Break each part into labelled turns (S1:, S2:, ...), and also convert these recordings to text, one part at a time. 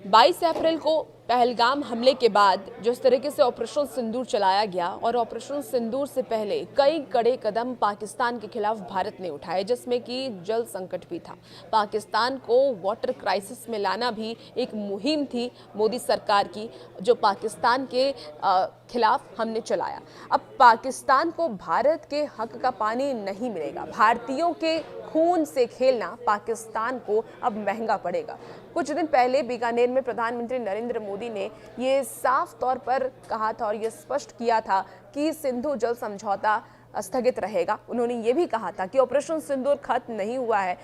S1: 22 अप्रैल को पहलगाम हमले के बाद जिस तरीके से ऑपरेशन सिंदूर चलाया गया और ऑपरेशन सिंदूर से पहले कई कड़े कदम पाकिस्तान के खिलाफ भारत ने उठाए, जिसमें कि जल संकट भी था। पाकिस्तान को वाटर क्राइसिस में लाना भी एक मुहिम थी मोदी सरकार की, जो पाकिस्तान के खिलाफ हमने चलाया। अब पाकिस्तान को भारत के हक का पानी नहीं मिलेगा। भारतीयों के खून से खेलना पाकिस्तान को अब महंगा पड़ेगा। कुछ दिन पहले बीकानेर में प्रधानमंत्री नरेंद्र मोदी ने ये साफ तौर पर कहा था और ये स्पष्ट किया था कि सिंधु जल समझौता स्थगित रहेगा। उन्होंने ये भी कहा था कि ऑपरेशन सिंदूर खत्म नहीं हुआ है,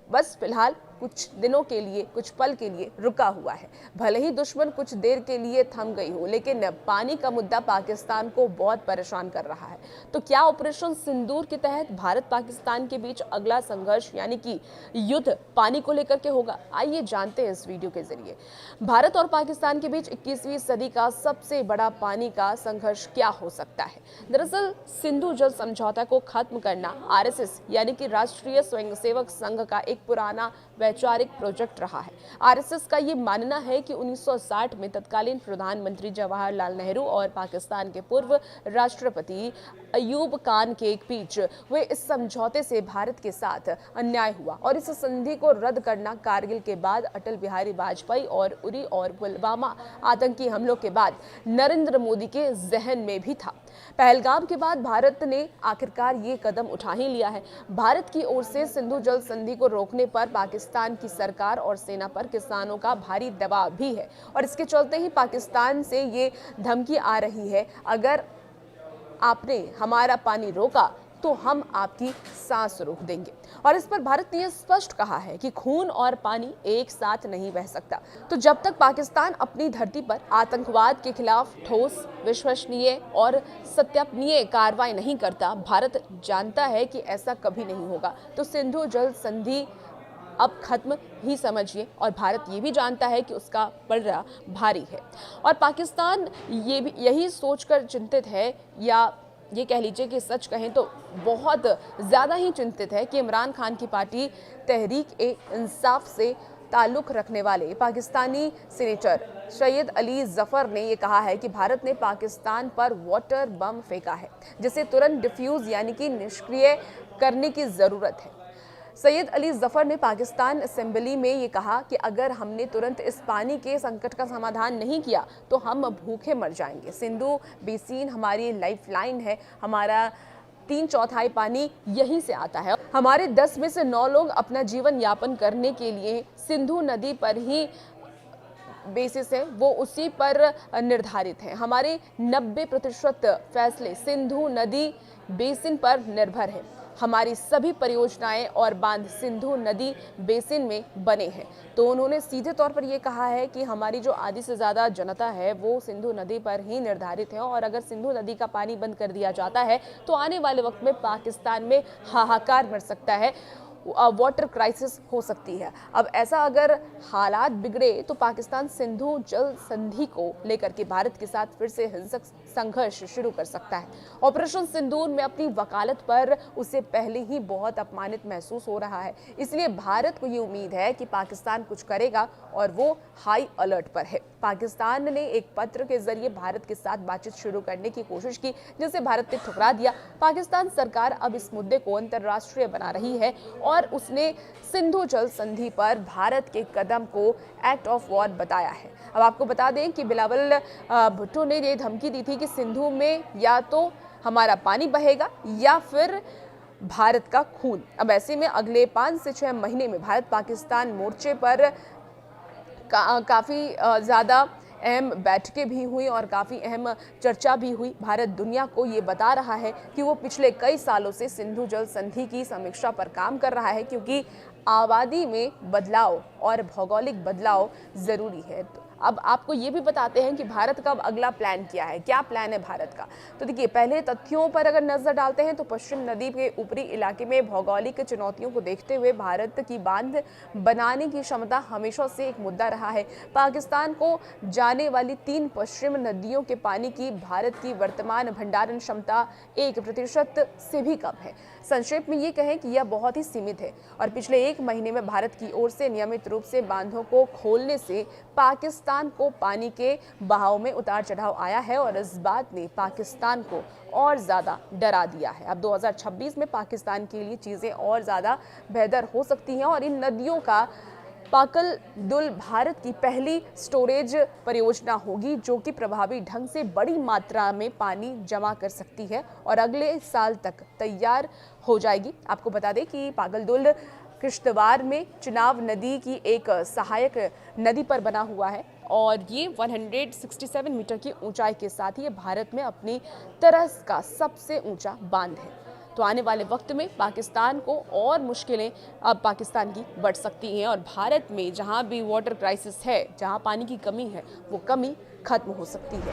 S1: बस फिलहाल कुछ दिनों के लिए, कुछ पल के लिए रुका हुआ है। भले ही दुश्मन कुछ देर के लिए थम गई हो, लेकिन पानी का मुद्दा पाकिस्तान को बहुत परेशान कर रहा है। तो क्या ऑपरेशन सिंदूर के तहत भारत पाकिस्तान के बीच अगला संघर्ष यानी कि युद्ध पानी को लेकर के होगा? आइए जानते हैं इस वीडियो के जरिए। भारत और पाकिस्तान के बीच 21वीं सदी का सबसे बड़ा पानी का संघर्ष क्या हो सकता है? दरअसल सिंधु जल समझौता को खत्म करना आरएसएस यानी कि राष्ट्रीय स्वयंसेवक संघ का एक पुराना वैचारिक प्रोजेक्ट रहा है। आरएसएस का ये मानना है कि 1960 में तत्कालीन प्रधानमंत्री जवाहरलाल नेहरू और पाकिस्तान के पूर्व राष्ट्रपति अयूब खान के बीच हुए इस समझौते से भारत के साथ अन्याय हुआ और इस संधि को रद्द करना कारगिल के बाद अटल बिहारी वाजपेयी और उरी और पुलवामा आतंकी हमलों के बाद नरेंद्र मोदी के जहन में भी था। पहलगाम के बाद भारत ने आखिरकार ये कदम उठा ही लिया है। भारत की ओर से सिंधु जल संधि को रोकने पर पाकिस्तान की सरकार और सेना पर किसानों का भारी दबाव भी है और इसके चलते ही पाकिस्तान से ये धमकी आ रही है, अगर आपने हमारा पानी रोका तो हम आपकी सांस रोक देंगे। और इस पर भारत ने स्पष्ट कहा है कि खून और पानी एक साथ नहीं बह सकता। तो जब तक पाकिस्तान अपनी धरती पर आतंकवाद के खिलाफ ठोस, विश्वसनीय और सत्यापनीय कार्रवाई नहीं करता, भारत जानता है कि ऐसा कभी नहीं होगा। तो सिंधु जल संधि अब खत्म ही समझिए और भारत ये भी जानता है कि उसका पलड़ा भारी है और पाकिस्तान यही सोचकर चिंतित है, या ये कह लीजिए कि सच कहें तो बहुत ज़्यादा ही चिंतित है कि इमरान खान की पार्टी तहरीक-ए-इंसाफ से ताल्लुक़ रखने वाले पाकिस्तानी सीनेटर सैयद अली जफर ने ये कहा है कि भारत ने पाकिस्तान पर वाटर बम फेंका है, जिसे तुरंत डिफ्यूज़ यानी कि निष्क्रिय करने की ज़रूरत है। सैयद अली जफर ने पाकिस्तान असेंबली में ये कहा कि अगर हमने तुरंत इस पानी के संकट का समाधान नहीं किया तो हम भूखे मर जाएंगे। सिंधु बेसिन हमारी लाइफलाइन है, हमारा 3/4 पानी यहीं से आता है। हमारे 10 में से 9 लोग अपना जीवन यापन करने के लिए सिंधु नदी पर ही बेसिस है, वो उसी पर निर्धारित है। हमारे 90% फैसले सिंधु नदी बेसिन पर निर्भर है। हमारी सभी परियोजनाएं और बांध सिंधु नदी बेसिन में बने हैं। तो उन्होंने सीधे तौर पर यह कहा है कि हमारी जो आधी से ज़्यादा जनता है वो सिंधु नदी पर ही निर्धारित है और अगर सिंधु नदी का पानी बंद कर दिया जाता है तो आने वाले वक्त में पाकिस्तान में हाहाकार मच सकता है, वाटर क्राइसिस हो सकती है। अब ऐसा अगर हालात बिगड़े तो पाकिस्तान सिंधु जल संधि को लेकर के भारत के साथ फिर से हिंसक संघर्ष शुरू कर सकता है। ऑपरेशन सिंदूर में अपनी वकालत पर उसे पहले ही बहुत अपमानित महसूस हो रहा है, इसलिए भारत को ये उम्मीद है कि पाकिस्तान कुछ करेगा और वो हाई अलर्ट पर है। पाकिस्तान ने एक पत्र के जरिए भारत के साथ बातचीत शुरू करने की कोशिश की, जिसे भारत ने ठुकरा दिया। पाकिस्तान सरकार अब इस मुद्दे को अंतर्राष्ट्रीय बना रही है और उसने सिंधु जल संधि पर भारत के कदम को एक्ट ऑफ वॉर बताया है। अब आपको बता दें कि बिलावल भुट्टो ने ये धमकी दी थी कि सिंधु में या तो हमारा पानी बहेगा या फिर भारत का खून। अब ऐसे में अगले 5 से 6 महीने में भारत पाकिस्तान मोर्चे पर काफ़ी ज़्यादा अहम बैठकें भी हुई और काफ़ी अहम चर्चा भी हुई। भारत दुनिया को ये बता रहा है कि वो पिछले कई सालों से सिंधु जल संधि की समीक्षा पर काम कर रहा है, क्योंकि आबादी में बदलाव और भौगोलिक बदलाव ज़रूरी है। तो अब आपको ये भी बताते हैं कि भारत का अब अगला प्लान क्या है, क्या प्लान है भारत का। तो देखिए, पहले तथ्यों पर अगर नजर डालते हैं तो पश्चिम नदी के ऊपरी इलाके में भौगोलिक चुनौतियों को देखते हुए भारत की बांध बनाने की क्षमता हमेशा से एक मुद्दा रहा है। पाकिस्तान को जाने वाली 3 पश्चिम नदियों के पानी की भारत की वर्तमान भंडारण क्षमता 1% से भी कम है। संक्षेप में ये कहें कि यह बहुत ही सीमित है और पिछले एक महीने में भारत की ओर से नियमित रूप से बांधों को खोलने से पाकिस्तान को पानी के बहाव में उतार चढ़ाव आया है और इस बात ने पाकिस्तान को और ज़्यादा डरा दिया है। अब 2026 में पाकिस्तान के लिए चीज़ें और ज़्यादा बेहतर हो सकती हैं और इन नदियों का पाकल दुल भारत की पहली स्टोरेज परियोजना होगी जो कि प्रभावी ढंग से बड़ी मात्रा में पानी जमा कर सकती है और अगले साल तक तैयार हो जाएगी। आपको बता दें कि पाकल दुल किश्तवाड़ में चिनाब नदी की एक सहायक नदी पर बना हुआ है और ये 167 मीटर की ऊंचाई के साथ ही ये भारत में अपनी तरह का सबसे ऊंचा बांध है। तो आने वाले वक्त में पाकिस्तान को और मुश्किलें अब पाकिस्तान की बढ़ सकती हैं और भारत में जहां भी वाटर क्राइसिस है, जहां पानी की कमी है, वो कमी खत्म हो सकती है।